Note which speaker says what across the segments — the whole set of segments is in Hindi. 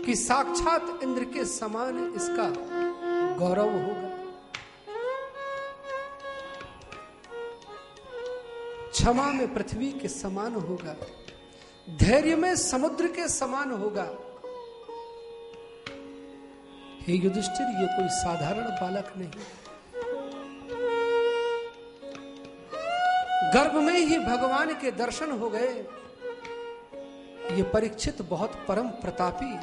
Speaker 1: कि साक्षात इंद्र के समान इसका गौरव होगा। क्षमा में पृथ्वी के समान होगा, धैर्य में समुद्र के समान होगा। हे युधिष्ठिर, ये कोई साधारण बालक नहीं। गर्भ में ही भगवान के दर्शन हो गए। ये परीक्षित बहुत परम प्रतापी,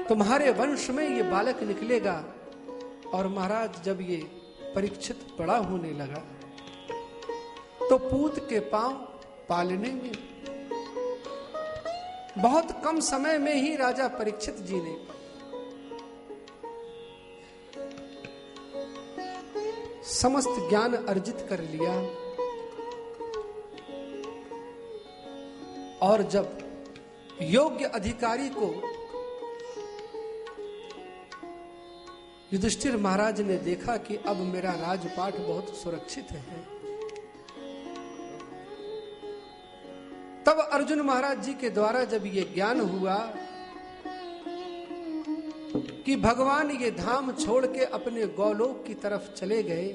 Speaker 1: तुम्हारे वंश में ये बालक निकलेगा। और महाराज जब ये परीक्षित बड़ा होने लगा तो पूत के पांव पालने में बहुत कम समय में ही राजा परीक्षित जी ने समस्त ज्ञान अर्जित कर लिया। और जब योग्य अधिकारी को युधिष्ठिर महाराज ने देखा कि अब मेरा राजपाट बहुत सुरक्षित है, तब अर्जुन महाराज जी के द्वारा जब ये ज्ञान हुआ कि भगवान ये धाम छोड़ के अपने गौलोक की तरफ चले गए,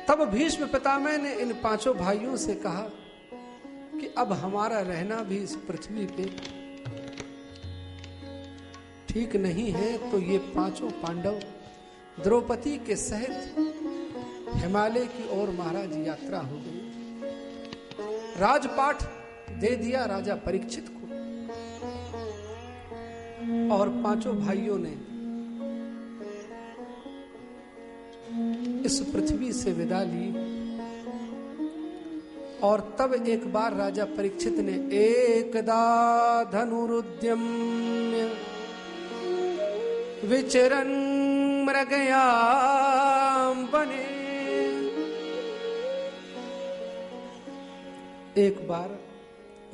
Speaker 1: तब भीष्म पितामह ने इन पांचों भाइयों से कहा कि अब हमारा रहना भी इस पृथ्वी पे ठीक नहीं है। तो ये पांचों पांडव द्रौपदी के सहित हिमालय की ओर महाराज यात्रा हो गई। राजपाट दे दिया राजा परीक्षित को, और पांचों भाइयों ने इस पृथ्वी से विदा ली। और तब एक बार राजा परीक्षित ने एकदा धनुरुद्यम्य विचरन् मृगयाम बने। एक बार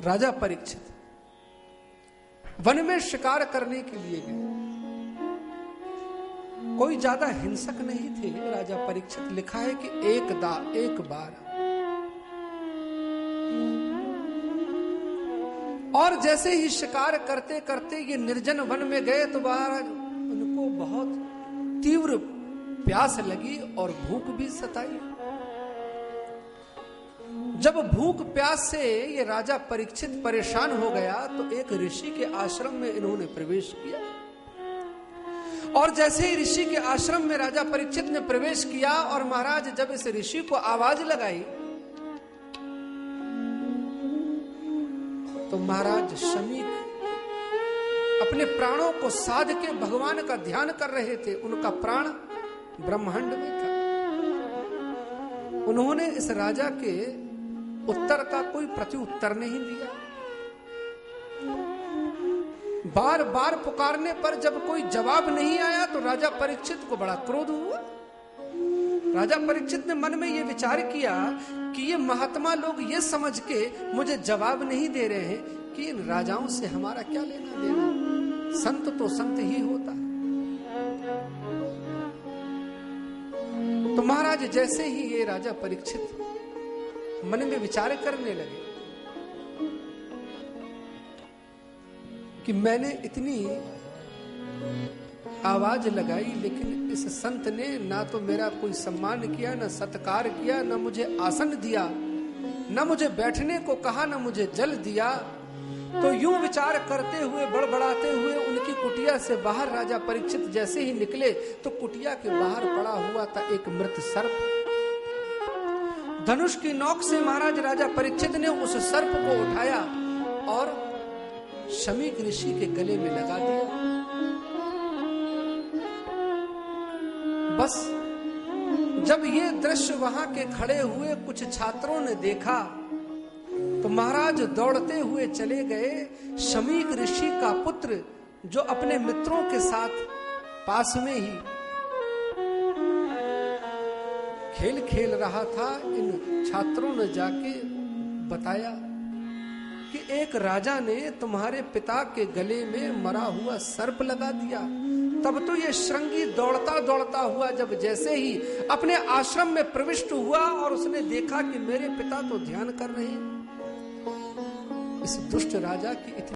Speaker 1: राजा परीक्षित वन में शिकार करने के लिए गए। कोई ज्यादा हिंसक नहीं थे राजा परीक्षित। लिखा है कि एक बार। और जैसे ही शिकार करते करते ये निर्जन वन में गए तो बाहर उनको बहुत तीव्र प्यास लगी और भूख भी सताई। जब भूख प्यास से ये राजा परीक्षित परेशान हो गया तो एक ऋषि के आश्रम में इन्होंने प्रवेश किया। और जैसे ही ऋषि के आश्रम में राजा परीक्षित ने प्रवेश किया और महाराज जब इस ऋषि को आवाज लगाई तो महाराज शमीक अपने प्राणों को साध के भगवान का ध्यान कर रहे थे। उनका प्राण ब्रह्मांड में था। उन्होंने इस राजा के उत्तर का कोई प्रत्युत्तर नहीं दिया। बार बार पुकारने पर जब कोई जवाब नहीं आया तो राजा परीक्षित को बड़ा क्रोध हुआ। राजा परीक्षित ने मन में यह विचार किया कि ये महात्मा लोग ये समझ के मुझे जवाब नहीं दे रहे हैं कि इन राजाओं से हमारा क्या लेना देना। संत तो संत ही होता है। तो महाराज जैसे ही ये राजा परीक्षित मन में विचार करने लगे कि मैंने इतनी आवाज लगाई लेकिन इस संत ने ना तो मेरा कोई सम्मान किया, ना सत्कार किया, ना मुझे आसन दिया, ना मुझे बैठने को कहा, ना मुझे जल दिया। तो यूं विचार करते हुए बड़बड़ाते हुए उनकी कुटिया से बाहर राजा परीक्षित जैसे ही निकले तो कुटिया के बाहर पड़ा हुआ था एक मृत सर्प। धनुष की नोक से महाराज राजा परीक्षित ने उस सर्प को उठाया और शमीक ऋषि के गले में लगा दिया। बस जब ये दृश्य वहां के खड़े हुए कुछ छात्रों ने देखा तो महाराज दौड़ते हुए चले गए। शमीक ऋषि का पुत्र जो अपने मित्रों के साथ पास में ही खेल खेल रहा था, इन छात्रों ने जाके बताया कि एक राजा ने तुम्हारे पिता के गले में मरा हुआ सर्प लगा दिया। तब तो ये श्रृंगी दौड़ता दौड़ता हुआ जब जैसे ही अपने आश्रम में प्रविष्ट हुआ और उसने देखा कि मेरे पिता तो ध्यान कर रहे हैं, इस दुष्ट राजा की इतनी